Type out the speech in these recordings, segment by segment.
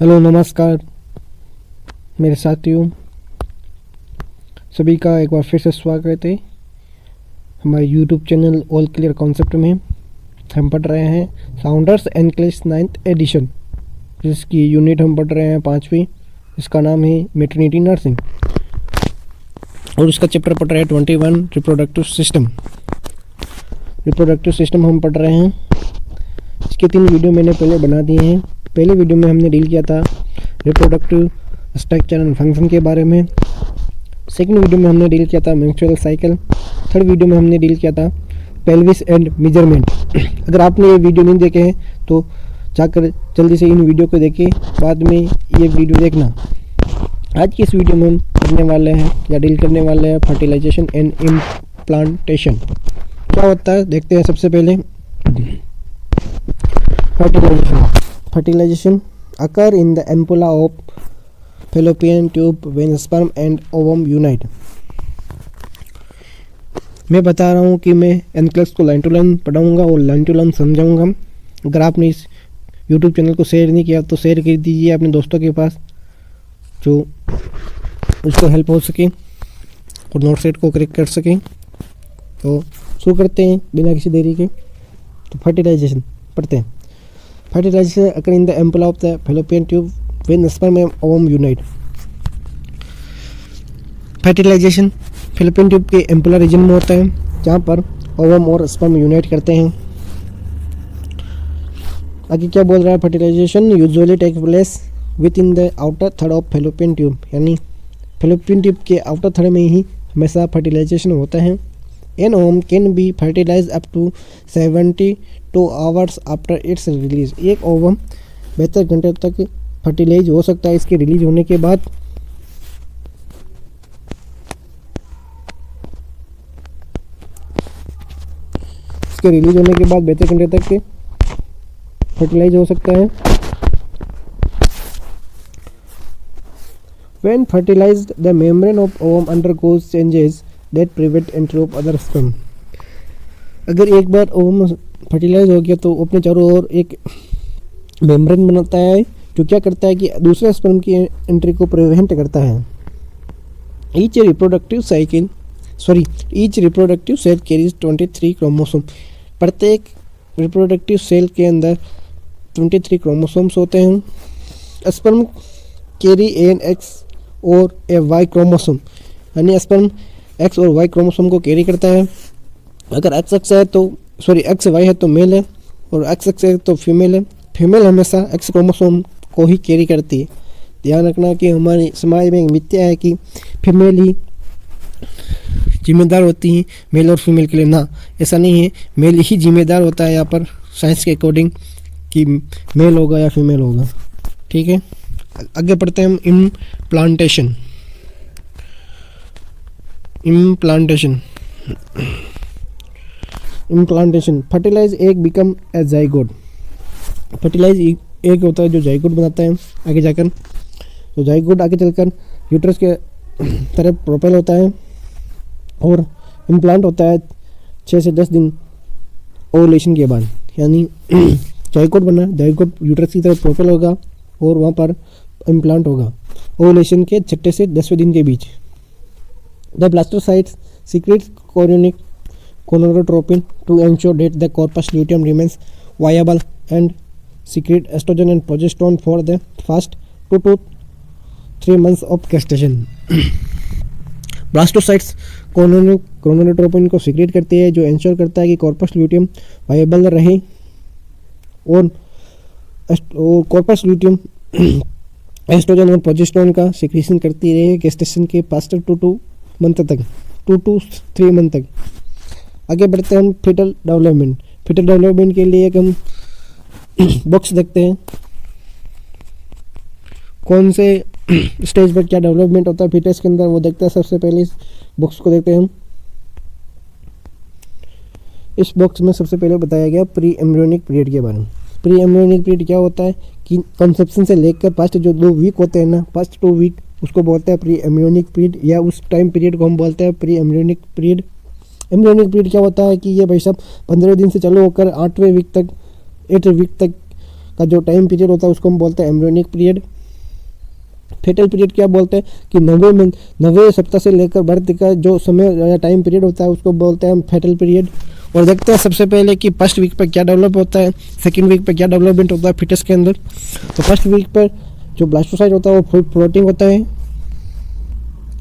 Hello नमस्कार मेरे साथियों, सभी का एक बार फिर से स्वागत है हमारे YouTube channel all clear concept में। हम पढ़ रहे हैं साउंडर्स एनक्लेस 9th एडिशन, जिसकी यूनिट हम पढ़ रहे हैं 5वीं। इसका नाम है मैटरनिटी नर्सिंग और इसका चैप्टर पढ़ रहे हैं 21 रिप्रोडक्टिव सिस्टम। रिप्रोडक्टिव सिस्टम हम पढ़ रहे हैं। इसके 3 वीडियो मैंने पहले बना दिए हैं। पहले वीडियो में हमने डील किया था रिप्रोडक्टिव स्ट्रक्चर एंड फंक्शन के बारे में। सेकंड वीडियो में हमने डील किया था मेंस्ट्रुअल साइकिल। थर्ड वीडियो में हमने डील किया था पेल्विस एंड मेजरमेंट। अगर आपने ये वीडियो नहीं देखे हैं तो जाकर जल्दी से इन वीडियो को देखें, बाद में ये वीडियो देखना। आज की इस वीडियो में हम करने वाले हैं या डील करने वाले हैं फर्टिलाइजेशन एंड इम्प्लांटेशन। क्या होता है देखते हैं। सबसे पहले fertilization occur in the ampulla of fallopian tube when sperm and ovum unite। मैं बता रहा हूँ कि मैं एनक्लेस को लाइन टू लाइन पढ़ाऊँगा और लाइन टू लाइन समझाऊँगा। अगर आपने इस यूट्यूब चैनल को शेयर नहीं किया तो शेयर कर दीजिए अपने दोस्तों के पास, जो उसको हेल्प हो सके और नोट सेट को करेक्ट कर सकें। तो शुरू करते हैं बिना किसी देरी के। तो फर्टिलाइजेशन पढ़ते हैं। Fertilization occur in the ampulla of the fallopian tube when sperm and ovum unite। Fertilization fallopian tube के एम्पुलर रीजन में होता है, जहाँ पर ओवम और स्पर्म यूनाइट करते हैं। आगे क्या बोल रहा है? Fertilization usually take place within the outer third of fallopian tube, यानी fallopian tube के आउटर थर्ड में ही हमेशा फर्टिलाइजेशन होता है। An ovum can be fertilized up to 72 hours after its release। एक ओवम 72 घंटे तक फर्टिलाइज हो सकता है इसके रिलीज होने के बाद। इसके रिलीज होने के बाद 72 घंटे तक फर्टिलाइज हो सकता है। When fertilized, the membrane of ovum undergoes changes that prevent entry of other sperm। अगर एक बार ओवम फर्टिलाइज हो गया तो अपने चारों ओर एक मेम्ब्रेन बनाता है, जो क्या करता है कि दूसरे स्पर्म की एंट्री को प्रिवेंट करता है। Each reproductive cell carries 23 chromosome. प्रत्येक रिप्रोडक्टिव सेल के अंदर 23 क्रोमोसोम्स होते हैं। स्पर्म कैरी एन एक्स और ए वाई क्रोमोसोम, यानी स्पर्म एक्स और वाई क्रोमोसोम को कैरी करता है। अगर एक्स वाई है तो मेल है और एक्स है तो फीमेल है। फीमेल हमेशा एक्स क्रोमोसोम को ही कैरी करती है। ध्यान रखना कि हमारे समाज में एक मिथ्या है कि फीमेल ही जिम्मेदार होती हैं मेल और फीमेल के लिए। ना, ऐसा नहीं है। मेल ही जिम्मेदार होता है यहाँ पर साइंस के अकॉर्डिंग, कि मेल होगा या फीमेल होगा। ठीक है, आगे पढ़ते हैं हम implantation. Fertilize egg become a zygote. Fertilize egg होता है जो जाइगोट बनाता है आगे जाकर। तो जाइगोट आगे चलकर यूट्रस के तरफ प्रोपेल होता है और इम्प्लांट होता है 6 से 10 दिन ओवुलेशन के बाद। यानी जाइगोट बना, जाइगोट यूट्रस की तरफ प्रोपेल होगा और वहाँ पर इम्प्लांट होगा ओवुलेशन के 6 से 10वें दिन के बीच। The blastocytes secrete chorionic gonadotropin to ensure that the corpus luteum remains viable and secrete estrogen and progesterone for the first 2 to 3 months of gestation। ब्लास्टोसाइट्स gonadotropin को सीक्रेट करती है, जो इंश्योर करता है कि कॉर्पस ल्यूटियम वायबल रहे और corpus luteum oestrogen और प्रोजेस्टेरोन का सिक्रेशन करती रहे गेस्टेशन के पास्ट 2 to 3 मंथ तक। आगे बढ़ते हैं हम फीटल डेवलपमेंट। फीटल डेवलपमेंट के लिए एक हम बॉक्स देखते हैं, कौन से स्टेज पर क्या डेवलपमेंट होता है फीटस के अंदर, वो देखते हैं। सबसे पहले इस बॉक्स को देखते हैं हम। इस बॉक्स में सबसे पहले बताया गया प्री एम्ब्रियोनिक पीरियड के बारे में। प्री एम्ब्रियोनिक पीरियड क्या होता है कि कंसेप्शन से लेकर फर्स्ट जो 2 वीक होते हैं ना, फर्स्ट 2 वीक उसको बोलते हैं प्री एम्ब्रियोनिक पीरियड, या उस टाइम पीरियड को हम बोलते हैं pre embryonic period. Embryonic period क्या होता है कि ये भाई साहब 15 दिन से चालू होकर 8वें वीक तक का जो टाइम पीरियड होता है उसको हम बोलते हैं एम्ब्रियोनिक पीरियड। फेटल पीरियड क्या बोलते हैं कि 90 सप्ताह से लेकर बर्थ का जो समय या टाइम पीरियड होता है उसको बोलते हैं हम फेटल पीरियड। और देखते हैं सबसे पहले कि फर्स्ट वीक पर क्या डेवलप होता है, सेकंड वीक पर क्या डेवलपमेंट होता है फिटस के अंदर। तो फर्स्ट वीक पर जो ब्लास्टोसाइट होता है वो फुल फ्लोटिंग होता है।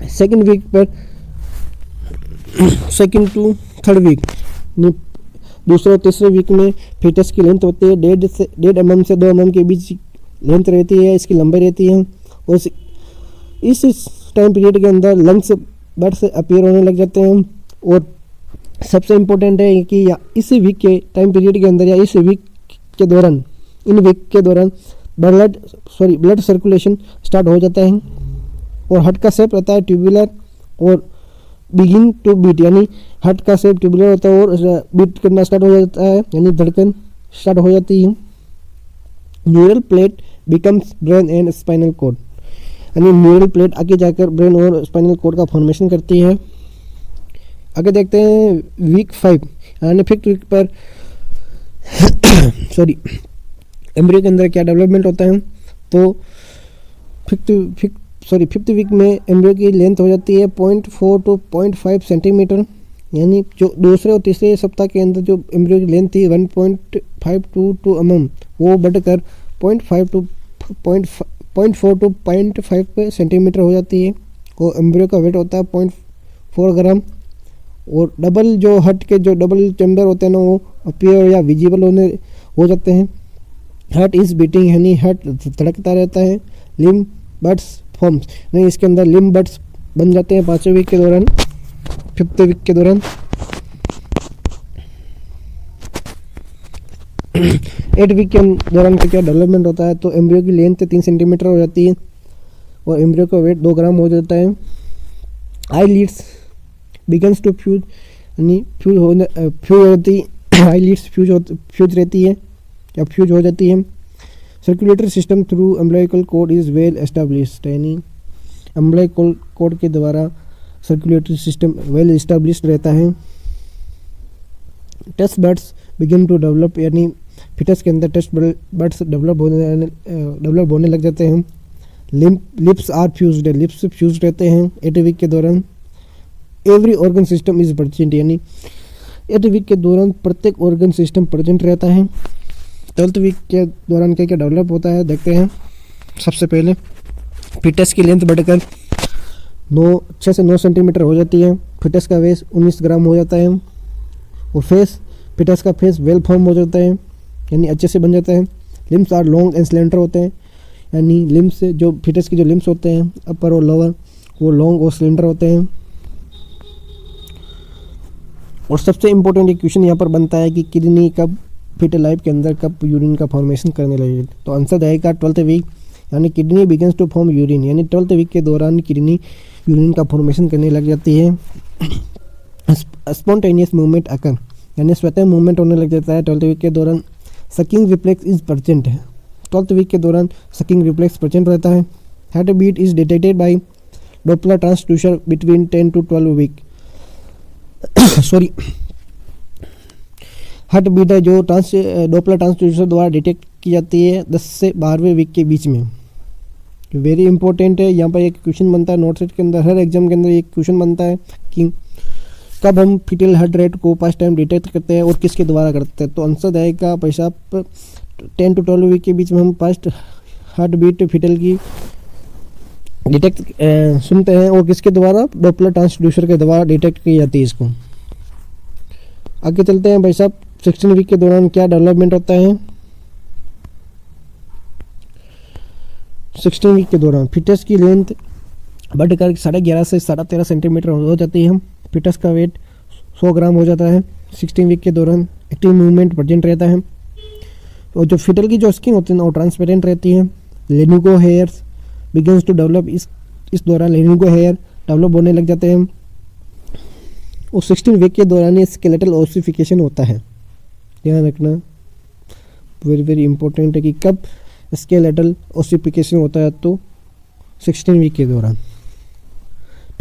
सेकंड वीक पर सेकंड टू थर्ड वीक दूसरे और तीसरे वीक में फिटस की लेंथ होती है 1.5 mm से 2 mm के बीच लेंथ रहती है, इसकी लंबाई रहती है। और इस टाइम पीरियड के अंदर लंग्स बर्ड्स अपीयर होने लग जाते हैं। और सबसे इम्पोर्टेंट है कि इस वीक के टाइम पीरियड के अंदर या इस वीक के दौरान इन वीक के दौरान ब्लड सर्कुलेशन स्टार्ट हो जाता है। और हार्ट का शेप रहता है ट्यूबुलर और बिगिन टू बीट, यानी हार्ट का शेप ट्यूबुलर होता है और बीट करना स्टार्ट हो जाता है, यानी धड़कन स्टार्ट हो जाती है। Neural plate becomes brain and spinal cord, यानी न्यूरल प्लेट आगे जाकर ब्रेन और स्पाइनल कॉर्ड का फॉर्मेशन करती है। आगे देखते हैं वीक 5 यानी फिफ्थ वीक पर एम्ब्रियो के अंदर क्या डेवलपमेंट होता है। तो फिफ्थ वीक में एम्ब्रियो की लेंथ हो जाती है 0.4 to 0.5 सेंटीमीटर, यानी जो दूसरे और तीसरे सप्ताह के अंदर जो एम्ब्रियो की लेंथ थी 1.5 to 2 mm वो बढ़कर 0.4 to 0.5 सेंटीमीटर हो जाती है। और एम्ब्रियो का वेट होता है 0.4 ग्राम। और डबल जो हार्ट के जो डबल चैम्बर होते हैं ना वो अपीयर या विजिबल हो जाते हैं। हार्ट इज बीटिंग, यानी हार्ट धड़कता रहता है। लिम्ब बड्स फॉर्म्स, नहीं इसके अंदर लिम्ब बड्स बन जाते हैं 5वें वीक के दौरान, 5th वीक के दौरान। 8 वीक के दौरान क्या डेवलपमेंट होता है। तो एम्ब्रियो की लेंथ 3 सेंटीमीटर हो जाती है और एम्ब्रियो का वेट 2 ग्राम हो जाता है। आई लीड्स बिगन्स टू फ्यूज, यानी फ्यूज होती आई लीड्स फ्यूज रहती है या फ्यूज हो जाती है। Circulatory system through umbilical cord is well established, यानी अम्बिलिकल कॉर्ड के द्वारा सर्कुलेटरी सिस्टम वेल एस्टेब्लिश्ड रहता है। Taste buds begin to develop, यानी फिटस के अंदर टेस्ट बर्ड्स डेवलप होने लग जाते हैं। Lips are fused, lips fuse रहते हैं 8 वीक के दौरान। Every organ system is present, यानी 8 वीक के दौरान प्रत्येक ऑर्गन सिस्टम प्रेजेंट रहता है। 12th वीक के दौरान क्या क्या डेवलप होता है देखते हैं। सबसे पहले फिटस की लेंथ बढ़कर 6 से 9 सेंटीमीटर हो जाती है। फिटस का वेट 19 ग्राम हो जाता है। और फिटस का फेस वेल फॉर्म हो जाता है, यानी अच्छे से बन जाता है। Limbs are long and slender होते हैं, यानी लिम्स जो फिटस के जो लिम्स होते हैं अपर और लोअर वो लॉन्ग और स्लेंडर होते हैं। और सबसे इम्पोर्टेंट एक क्वेश्चन यहाँ पर बनता है कि किडनी कब फीटल लाइफ के अंदर कब यूरिन का फॉर्मेशन करने लगेगी। तो आंसर आएगा 12th वीक, यानी kidney begins to form urine, यानी 12th वीक के दौरान किडनी यूरिन का फॉर्मेशन करने लग जाती है। स्पॉन्टेनियस मूवमेंट अकर, यानी स्वतः मूवमेंट होने लग जाता है 12th वीक के दौरान। सकिंग रिफ्लेक्स इज प्रेजेंट है, 12th वीक के दौरान सकिंग रिफ्लेक्स प्रेजेंट रहता है। Heart beat is detected by Doppler transducer between 10 to 12 week heart beat है जो डॉपलर ट्रांसड्यूसर द्वारा डिटेक्ट की जाती है 10 से 12वें वीक के बीच में। वेरी इंपॉर्टेंट है, यहाँ पर एक क्वेश्चन बनता है नोट सेट के अंदर, हर एग्जाम के अंदर एक क्वेश्चन बनता है कि कब हम फीटल हार्ट रेट को फर्स्ट टाइम डिटेक्ट करते हैं और किसके द्वारा करते हैं। तो आंसर आएगा पैसा 10 to 12 वीक के बीच में हम फर्स्ट हार्ट बीट फीटल की डिटेक्ट सुनते हैं और किसके द्वारा डॉपलर ट्रांसड्यूसर के द्वारा डिटेक्ट की जाती है इसको। आगे चलते हैं भाई साहब 16 वीक के दौरान क्या डेवलपमेंट होता है। 16 वीक के दौरान फिटस की लेंथ बढ़कर 11.5 से 13.5 सेंटीमीटर हो जाती है। फिटस का वेट 100 ग्राम हो जाता है। 16 वीक के दौरान एक्टिव मूवमेंट प्रेजेंट रहता है और जो फिटल की जो स्किन होती है ना वो ट्रांसपेरेंट रहती है। लेनिगो हेयर्स बिगिंस टू डेवलप, इस दौरान लेनिगो हेयर डेवलप होने लग जाते हैं। और 16 वीक के दौरान ये स्केलेटल ओसिफिकेशन होता है, ध्यान रखना, वेरी वेरी इंपॉर्टेंट है कि कब स्केलेटल ओसिफिकेशन होता है। तो 16 वीक के दौरान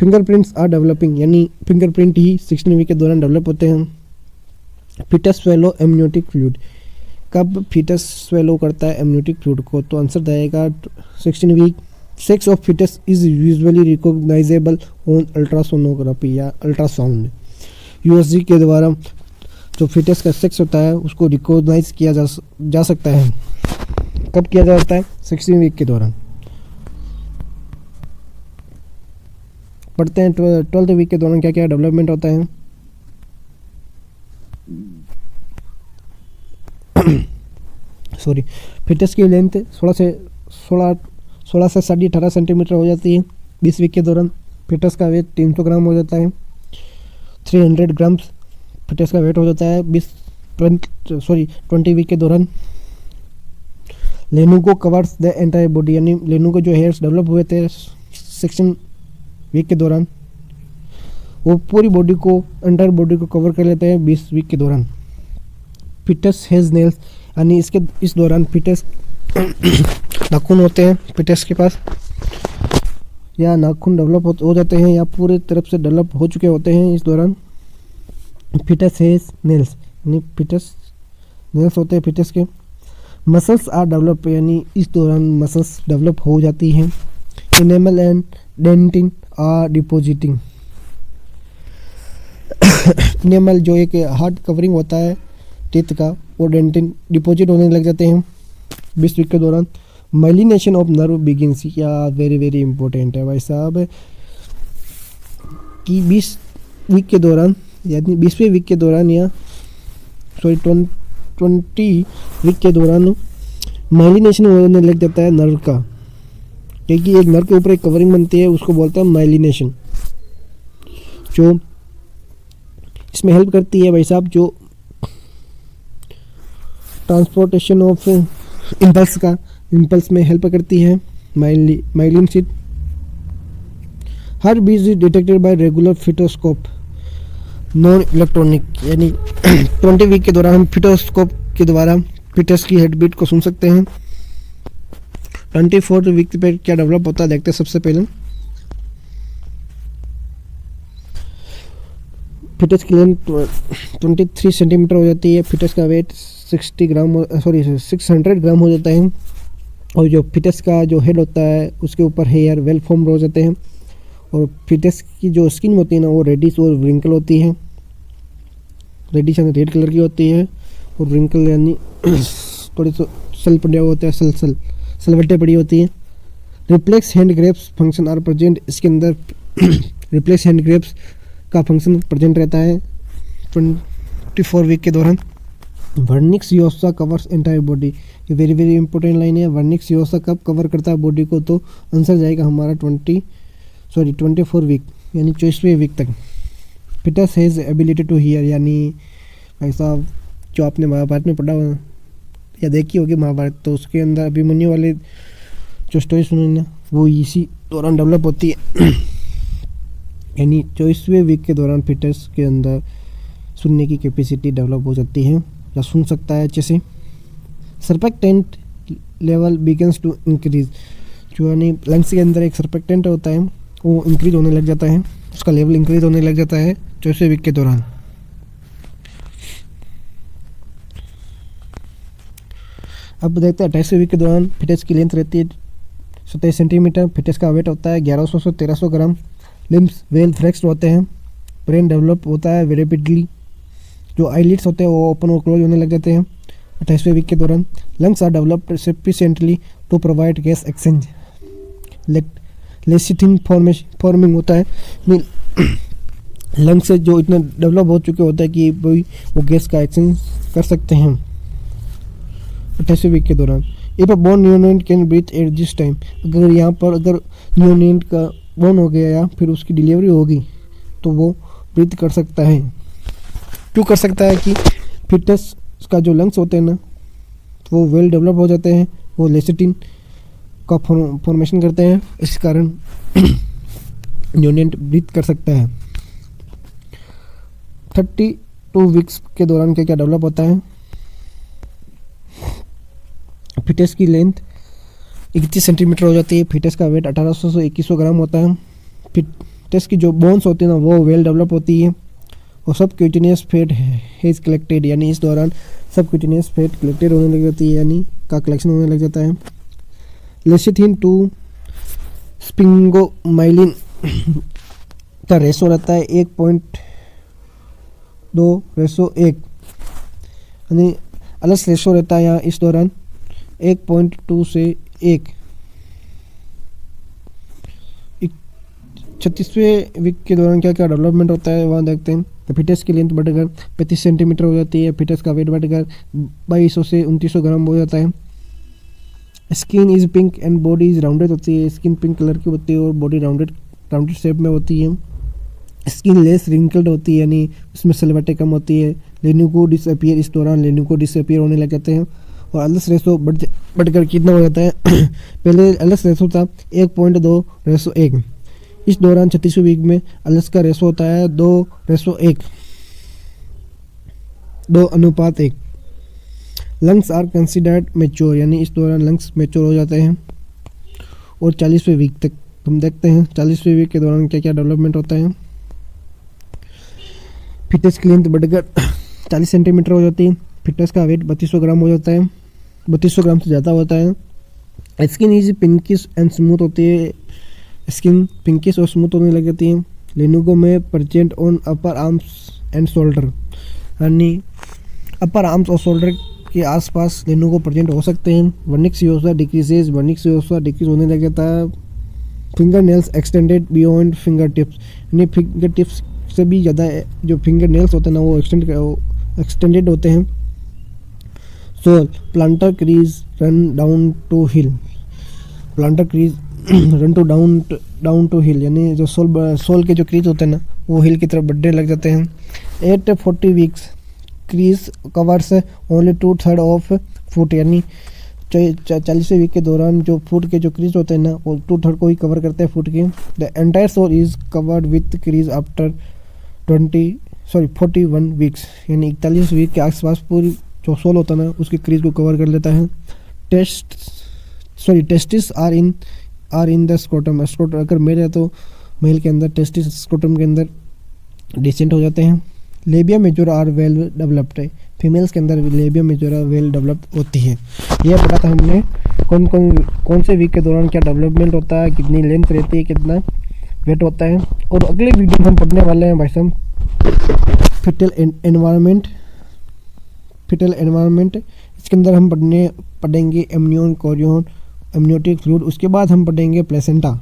फिंगरप्रिंट्स आर डेवलपिंग, यानी फिंगरप्रिंट ही 16 वीक के दौरान डेवलप होते हैं। फिटस स्वेलो एमनियोटिक फ्लूइड, कब फीटस स्वेलो करता है एमनियोटिक फ्लूइड को? तो आंसर रहेगा 16 week. Sex of fetus is usually recognisable on ultrasonography या अल्ट्रासाउंड। यूएसजी के द्वारा जो फीटस का सेक्स होता है उसको रिकॉग्नाइज किया जा सकता है। कब किया जाता है? 16 वीक के दौरान। पढ़ते हैं 12th वीक के दौरान क्या क्या डेवलपमेंट होता है। सॉरी, फिटस की लेंथ 16 से 18 सेंटीमीटर हो जाती है 20 वीक के दौरान। फिटस का वेट 300 ग्राम हो जाता है। 300 ग्राम्स फिटस का वेट हो जाता है 20 वीक के दौरान। लेनुगो कवर्स द एंटायर बॉडी, यानी लेनुगो जो हेयर्स डेवलप हुए थे 16 वीक के दौरान, वो पूरी बॉडी को, एंटायर बॉडी को कवर कर लेते हैं 20 वीक के दौरान। फिटस हैज नेल्स, यानी इस दौरान फिटस नाखून होते हैं फिटस के पास, या नाखून डेवलप हो जाते हैं या पूरे तरफ से डेवलप हो चुके होते हैं इस दौरान। फिटस हैज नेल्स, यानी फिटस नेल्स होते हैं फिटस के। मसल्स आर डेवलप, यानी इस दौरान मसल्स डेवलप हो जाती हैं। Enamel and dentin are depositing, enamel जो एक हार्ड कवरिंग होता है टीथ का, वो डेंटिन डिपॉजिट होने लग जाते हैं 20 वीक के दौरान। माइलिनेशन ऑफ नर्व बिगिंस, या वेरी वेरी इंपॉर्टेंट है भाई साहब, कि 20 वीक के दौरान, यानी 20वें वीक के दौरान, या सॉरी 20 वीक के दौरान माइलिनेशन होने लग जाता है नर्व का, क्योंकि एक नर्व के ऊपर एक कवरिंग बनती है, उसको बोलते हैं माइलिनेशन, जो इसमें हेल्प करती है भाई साहब, जो ट्रांसपोर्टेशन ऑफ इम्पल्स में हेल्प करती है myelin sheath. Heartbeat is detected by regular fetoscope non electronic, यानी 20 वीक के दौरान हम फिटोस्कोप के द्वारा फिटस की हेड बीट को सुन सकते हैं। 24 वीक पे क्या डेवलप होता है देखते हैं। सबसे पहले फिटस की लेंथ 23 सेंटीमीटर हो जाती है। फिटस का वेट 600 ग्राम हो जाता है। और जो फिटस का जो हेड होता है उसके ऊपर हेयर वेल फॉर्म हो जाते हैं। और फिटस की जो स्किन होती है ना, वो रेडिश और व्रिंकल होती है। रेडिश यानी रेड कलर की होती है, और व्रिंकल यानी थोड़े से सल पड़े होते हैं, सलवटें पड़ी होती हैं। Reflex hand grasp function are present, इसके अंदर रिफ्लेक्स हैंड ग्रेप्स का फंक्शन प्रेजेंट रहता है 24 वीक के दौरान। Vernix caseosa covers entire body, ये वेरी वेरी इंपॉर्टेंट लाइन है। वर्निक्स योसा कब कवर करता है बॉडी को? तो आंसर जाएगा हमारा 24 वीक, यानी 24वें वीक तक। Fetus has ability to hear, यानी भाई साहब जो आपने महाभारत में पढ़ा हुआ या देखी होगी महाभारत, तो उसके अंदर अभिमन्यु वाले जो स्टोरी सुनी ना, वो इसी दौरान डेवलप होती है। यानी 24वें वीक के दौरान फिटस के अंदर सुनने की कैपेसिटी डेवलप हो जाती है, या सुन सकता है अच्छे से। सर्पेक्टेंट लेवल बिगन्स टू इंक्रीज, जो यानी लंग्स के अंदर एक सर्पेक्टेंट होता है, वो इंक्रीज होने लग जाता है, उसका लेवल इंक्रीज होने लग जाता है 24वें वीक के दौरान। अब देखते हैं 28वें वीक के दौरान फिटस की लेंथ रहती है 27 सेंटीमीटर। फिटस का वेट होता है 1100 से 1300 ग्राम। लिम्स वेल फ्लेक्स्ड होते हैं। ब्रेन डेवलप होता है वेरी रैपिडली। जो आईलिड्स होते हैं वो ओपन और क्लोज होने लग जाते हैं 28वें वीक के दौरान। Lungs are developed sufficiently to provide gas exchange. Lecithin forming होता है। लंग्स से जो इतना डेवलप हो चुके होता है कि वो गैस का एक्सचेंज कर सकते हैं 28वें वीक के दौरान। If a born neonate can breathe at this time, अगर यहाँ पर अगर न्यूनेंट का बोर्न हो गया या फिर उसकी डिलीवरी होगी तो वो ब्रीथ कर सकता है। क्यों कर सकता है? कि फिटस का जो लंग्स होते हैं ना, वो वेल डेवलप हो जाते हैं, वो लेसिटिन का फॉर्मेशन करते हैं, इस कारण न्यूनेंट ब्रीथ कर सकता है। 32 वीक्स के दौरान क्या क्या डेवलप होता है? फिटस की लेंथ 31 सेंटीमीटर हो जाती है। फिटस का वेट 1800 से 2100 ग्राम होता है। फिटस की जो बोन्स होती है ना, वो वेल डेवलप होती है, और सब क्यूटिनियस फैट हैज़ कलेक्टेड, यानी इस दौरान सबक्यूटेनियस फैट कलेक्टेड होने लग जाती है, यानी का कलेक्शन होने लग जाता है। लेसिथिन टू स्पिंगोमाइलिन का रेशो रहता है 1.2:1, यानी अलस रेशो रहता है यहाँ इस दौरान 1.2 से 1। 36वें वीक के दौरान क्या क्या डेवलपमेंट होता है वहाँ देखते हैं। तो फिटस की लेंथ बढ़कर 35 सेंटीमीटर हो जाती है। फिटस का वेट बढ़कर 2200 से 2900 ग्राम हो जाता है। Skin is pink and body is rounded होती है। स्किन पिंक कलर की होती है और बॉडी राउंडेड शेप में होती है। स्किन लेस रिंकल्ड होती है, यानी उसमें सलवटें कम होती है। लेनुको डिसअपियर, इस दौरान लेनुको डिसअपियर होने लग जाते हैं। और अलस रेशो बढ़कर कितना हो जाता है पहले अलस रेशो था 1.2:1, इस दौरान 36वें वीक में अलस का रेशो होता है 2:1, 2:1। लंग्स आर कंसिडर्ड मेच्योर, यानी इस दौरान लंग्स मेच्योर हो जाते हैं। और 40वें वीक तक हम देखते हैं 40वें वीक के दौरान क्या क्या डेवलपमेंट होता है। फिटनेस की लेंथ बढ़कर 40 सेंटीमीटर हो जाती है। फिटनेस का वेट 3200 ग्राम हो जाता है, 3200 ग्राम से ज़्यादा होता है। Skin is pinkish and smooth होती है। स्किन पिंकिश और स्मूथ होने लग जाती है। लेनुगो में present on upper arms and shoulder, यानी अपर आर्म्स और शोल्डर के आसपास लेनुगो प्रेजेंट हो सकते हैं। वर्निक्स योसा डिक्रीजेज, वर्निक्स योसा डिक्रीज होने लग जाता है। Finger nails extended beyond finger tips, यानी फिंगर टिप्स से भी ज़्यादा जो फिंगर नेल्स होते हैं ना वो एक्सटेंडेड होते हैं। Sole plantar crease run down to heel, plantar crease run to down to heel, यानी जो सोल के जो क्रीज होते हैं ना वो हिल की तरफ बढ़ने लग जाते हैं। 8-40 weeks crease covers only 2/3 of foot, यानी 40वें वीक के दौरान जो फुट के जो क्रीज होते हैं ना वो 2/3 को ही कवर करते हैं फुट के। The entire sole is covered with crease after 41 weeks, यानी 41 वीक के आसपास पूरी जो सोल होता है ना उसकी क्रीज को कवर कर लेता है। Testis are in the scrotum, अगर मेल है तो मेल के अंदर टेस्टिस स्क्रोटम के अंदर डिसेंट हो जाते हैं। Labia majora are well developed है, फीमेल्स के अंदर लेबिया मेजोरा वेल डेवलप्ड होती है। यह पता था हमने कौन से वीक के दौरान क्या डेवलपमेंट होता है, कितनी लेंथ रहती है, कितना वेट होता है। और अगले वीडियो में हम पढ़ने वाले हैं भाई साहब फिटल एनवायरनमेंट। इसके अंदर हम पढ़ेंगे एमनियन, कोरियन, एमनियोटिक फ्लूइड, उसके बाद हम पढ़ेंगे प्लेसेंटा,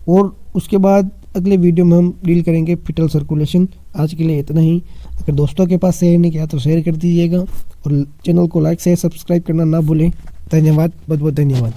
और उसके बाद अगले वीडियो में हम डील करेंगे फिटल सर्कुलेशन। आज के लिए इतना ही। अगर दोस्तों के पास शेयर नहीं किया तो शेयर कर दीजिएगा और चैनल को लाइक शेयर सब्सक्राइब करना ना भूलें। धन्यवाद, बहुत बहुत धन्यवाद।